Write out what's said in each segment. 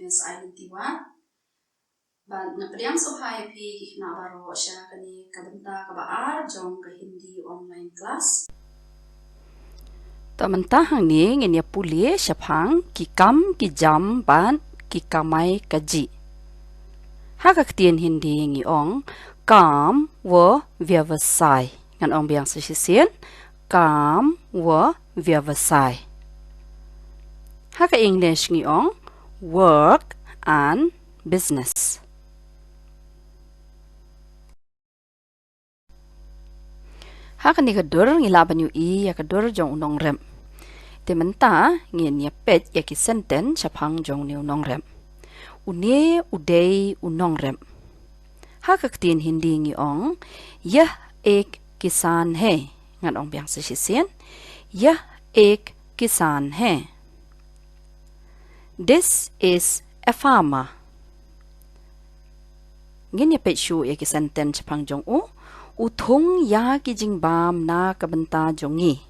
Miss Island Tiwa. Ban napriang so hai pi kikna baro siya kani kabenta kabaar jong ka Hindi online class. Tamantahang ni ngenya puli syapang kikam kijam ban kikamai kaji. Hakaktian Hindi ngiong काम व व्यवसाय ngan ong biang sisien काम व व्यवसाय. Haka English ngiong work and business. Haka ni kadur ngilaban yu I ya kadur jong unong rem. Tementa ngin ya pet ya ki senten syapang jong ni unong rem. Une udei unong rem. Hakaktian Hindi ngiong yah ek kisan hai ngan ong biang sisien yah ek kisan hai. This is a farmer. Ngin ya pet shu ya ki senten syapang jong uthung ya ki jing bam na kabenta jongi.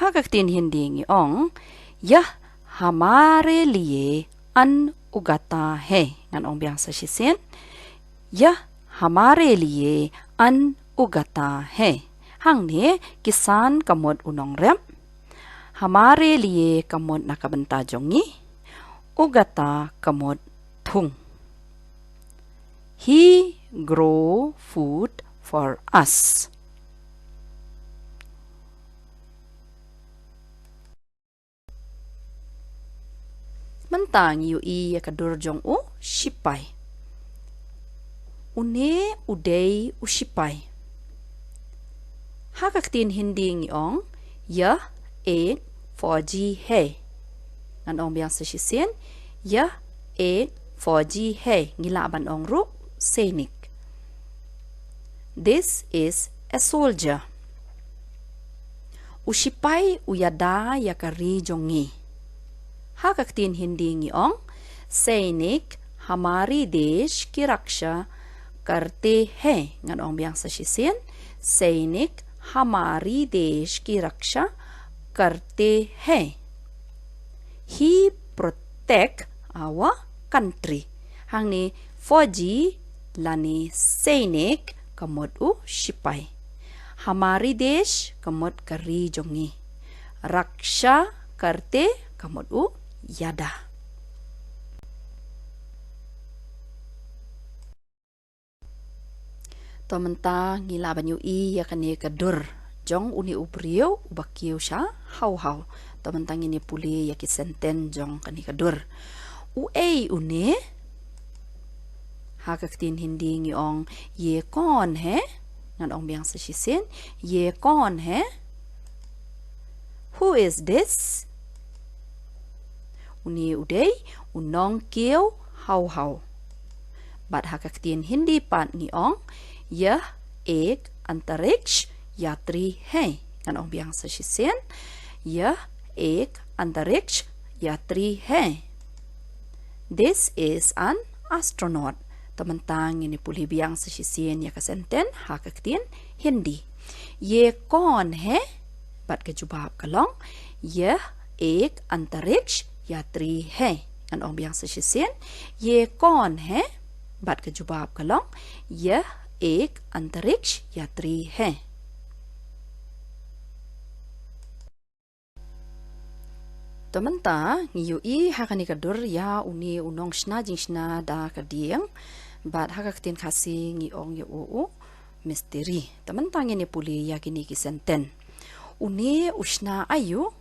Hakaktian Hindi ngiong yah hamare liye an ugata hai ngan ong biang sisien yah हमारे लिए अन्न उगाता है. Hang ni kisan kamot unong rem. हमारे लिए kamot nakabenta jongi. Ugata kamot thung. He grow food for us. Mentang yu I kadur jong shipai. Une udei ushipai. Hakaktian Hindi ngiong yah ek fauji hai. Ngan ong biang sisien yah ek fauji hai ngilaban ong ru sainik. This is a soldier. Ushipai uyada yakari jongi. Hakaktian Hindi ngiong sainik हमारी देश की रक्षा करते हैं ngan ong biang sisien सैनिक हमारी देश की रक्षा करते हैं. He protect our country. Hang ni फौजी lani सैनिक kamot shipai. हमारी देश kamot kari jongi. रक्षा करते kamot yada. Tomenta ngilaban yu I ya kani kadur jong uni ubriu ubakiu sya hau. Tomenta ngini puli ya ki senten jong kani kadur. Uei une hakaktin Hindi ngiong ye kon hai ngan ong biang sisien ye kon hai. Who is this? Uni udei unong kiu hau. Bat hakaktin Hindi pan ngiong यह एक अंतरिक्ष यात्री है ngan ong biang sisien यह एक अंतरिक्ष यात्री है. This is an astronaut. Tementang ini puli biang sisien ya kasenten hakaktian Hindi. ये कौन है bat ke jawab kalong यह एक अंतरिक्ष यात्री है ngan ong biang sisien ये कौन है bat ke jawab kalong यह एक अंतरिक्ष यात्री है. Tementa ngiyu I hakani kadur ya uni unong shna jing shna da kadieng bat hakaktin khasi ngiong yu misteri. Tementa ngini puli ya kini kisenten. Uni ushna ayu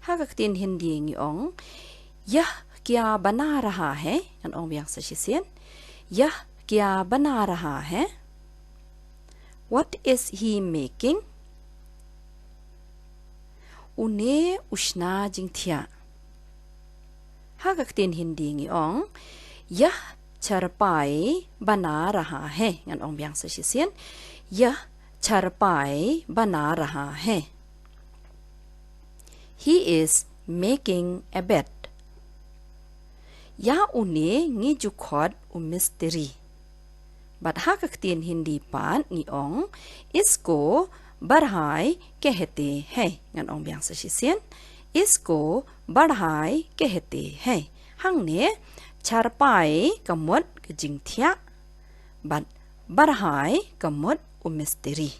hakaktin Hindi ngiong yah kya bana raha hai ngan ong biang sisien yah क्या बना रहा है? What is he making? Une ushna jingthia. Hakaktin Hindi ngiong yah charpai bana raha hai ngan ong biang sisien yah charpai bana raha hai. He is making a bed. Ya une ngi jukhod misteri. But hakaktin Hindi pan ngiong इसको बढ़ाई कहते हैं ngan ong biang sisien इसको बढ़ाई कहते हैं हंगने चारपाई कमुत जिंगथिया बट बढ़ाई कमुत मिस्त्री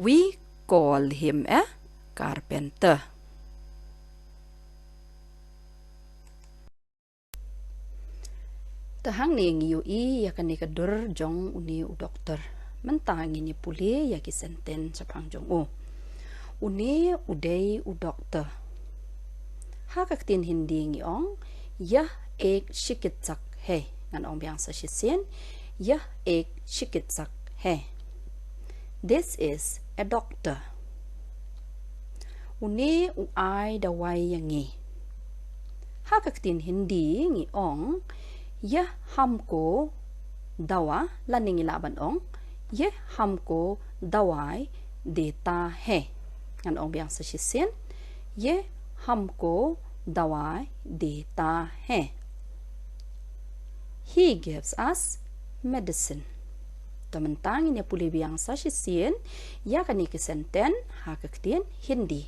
We call him a carpenter. Tahang ni ngiu I ya kan ni kadur jong uni u doktor. Mentang ini puli ya ki senten sapang jong u. Uni udai u doktor. Ha kaktin hindi ngi ong ya ek shikitsak hai ngan ong biang sa shisien ya ek shikitsak hai. This is a doctor. Uni uai dawai yangi. Ha kaktin hindi ngi ong ya हमको दवा लनिंग लाबन ओंग ये हमको दवाई देता है ngàn ong biang sa shisien ये हमको दवाई देता है he gives us medicine Tementang ini puli biang sa shisien ya kan iki senten ha kaktien hindi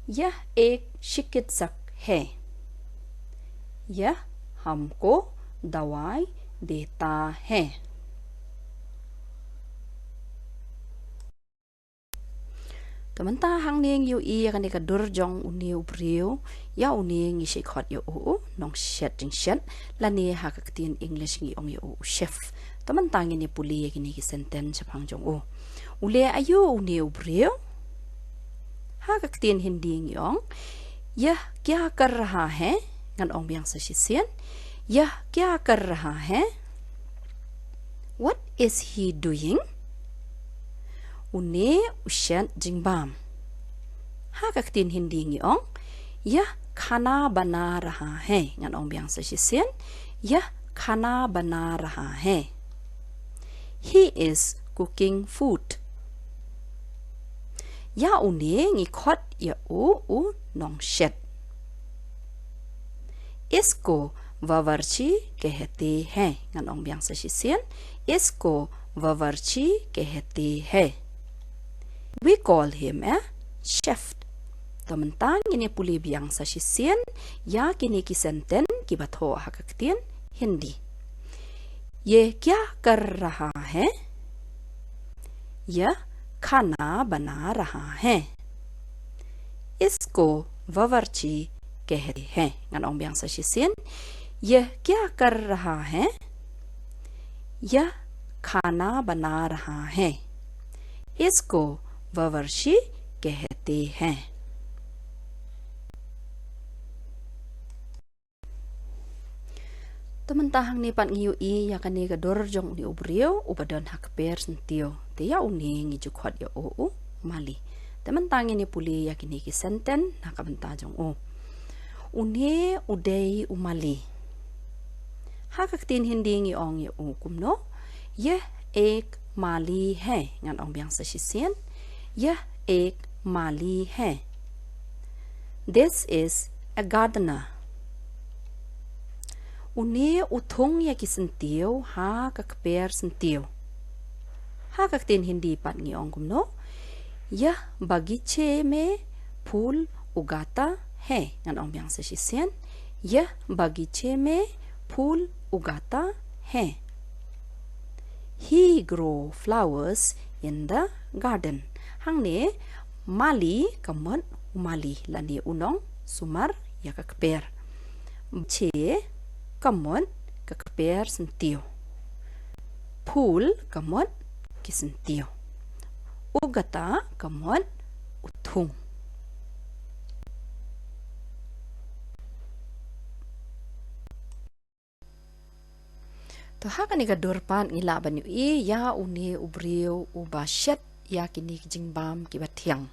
यह एक चिकित्सक है यह हमको दवाई देता है Tementang ning yu I kan ka dur jong uni ubriu ya uni ngi shi khot yu u nong shet jing shet la ni ha ka tin English ngi ong yu chef Tementang ini puli ki ni ki senten chapang jong u ule ayu uni ubriu ha ka tin hindi ngi ong yah kya kar raha hai ngan ong biang sa shisien यह क्या कर रहा है What is he doing Une ushan jingbam Ha kaktin hindi ngi ong यह खाना बना रहा है ngan ong biang sa shisien यह खाना बना रहा है He is cooking food Ya une ngi khot ya u nong shet इसको वावर्ची कहते हैं ngàn ong biang sa shisien इसको वावर्ची कहते हैं we call him a chef Tementang ini puli biang sa shisien ya kini ki senten ki batho hakaktien hindi ये क्या कर रहा है यह खाना बना रहा है इसको वावर्ची कहते हैं ngàn ong biang sa shisien यह क्या कर रहा है यह खाना बना रहा है इसको वावर्शी कहते हैं Tementang ni pat ngiu I ya kan ni ka dor jong ni ubriu ubadan hak per sentio te ya uni ngi jukhot ya u mali Tementang ini puli ya kini ki senten na ka benta jong u uni udai umali ha kaktin hindi ngi ong ye u kumno ye ek mali hai ngan ong biang sa shisien ye ek mali hai This is a gardener uni uthong ya ki sentiu ha kakper sentiu ha kaktin hindi pat ngi ong kumno ye bagiche में फूल उगाता है ngàn ong biang sa shisien ye bagiche में फूल उगाता है He grow flowers in the garden hangne mali kamon mali lani unong sumar ya kakper che kamon kakper sentiu fool kamon kisentiu ugata kamon uthung To haka ni kadurpan ngila ban yu I ya uni ubriu ubashet ya kini jingbam kibatiang.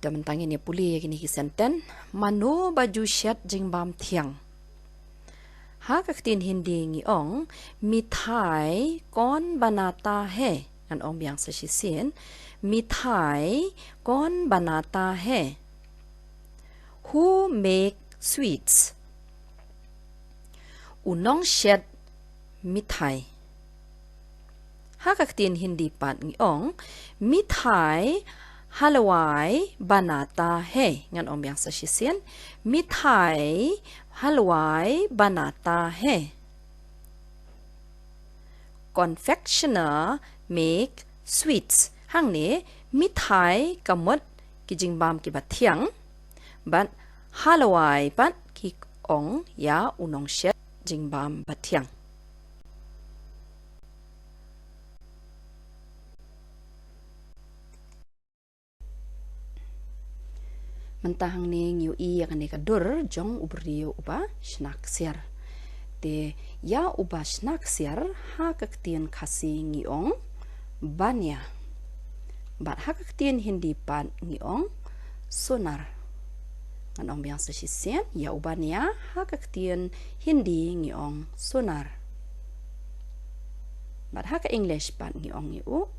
Tementang ini puli ya kini kisenten mano baju shet jingbam tiang. Haka ktin hindi ngi ong mithai kon banata hai an ong biang sa shisien mithai kon banata hai Who make sweets unong shet मिठाई Hakaktin Hindi pat ngiong mithai halwai banata hai. Ngan om yang sa shisien mithai halwai banata hai. Confectioner make sweets. Hang ne mithai kamut ki jingbam ki bathiang. But halwai pat ki ong ya unong shet jingbam bathiang. Mentahang ni ngiu i akan kadur jong ubrio uba snaksiar. Te ya uba snaksiar ha kaktien kasi ngiong banya. Bat ha kaktien Hindi pan ngiong sonar. Anong biang sa sisien ya ubanya ha kaktien Hindi ngiong sonar. Bat ha ka English pan ngiong ngiu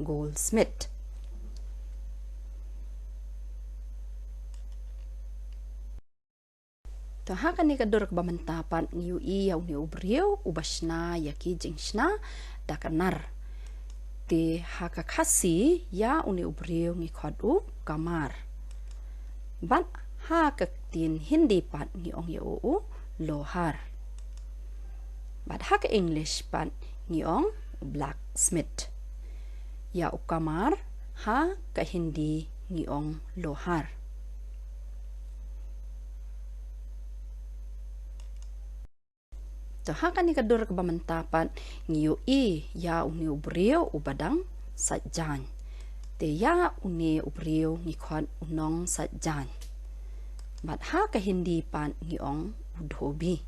goldsmith. Taha kan ni kadur kebamantapan ngiu i au ni ubrio ubasna yaki jingsna dakanar. Te haka kasi ya uni ubrio ngikhadu kamar. Bat ha tin Hindi pat ngiong yu lohar. Bat ha ka English pat ngiong blacksmith. Ya kamar ha ka Hindi ngiong lohar. Taha kan ni kadur kebamantapan ngiu i ya uni ubrio ubadang sajan. Te ya uni ubrio ngikhad unong sajan. Bat ha ka Hindi pan ngiong udhobi.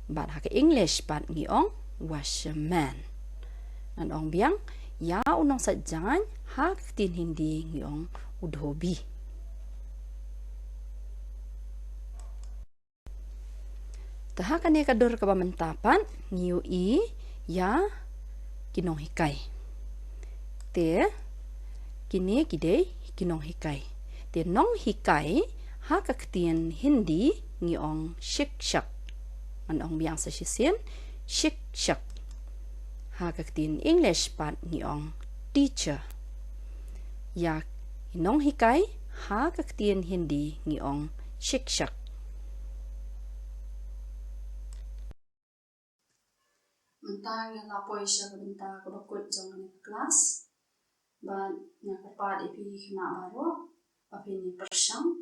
Bat ha ka English pan ngiong washerman. Anong biang ya unong sajan ha ka tin Hindi ngiong udhobi. Taha kan ni kadur kebamantapan ngiu i ya kinong hikai. Te kini kidei kinong hikai. Te nong hikai ha kaktien Hindi ngiong shikshak. Anong biang sa sisien shikshak. Ha kaktien English pat ngiong teacher. Ya kinong hikai ha kaktien Hindi ngiong shikshak. Mentang yang lapoi siya kabenta kabakut jong ni kelas. Ban yang kapat ipi kena baro. Api ni persyang.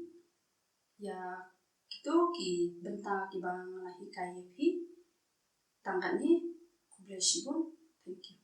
Ya gitu ki benta ki bang lahi kaya ipi. Tangkat ni kublai shibun. Thank you.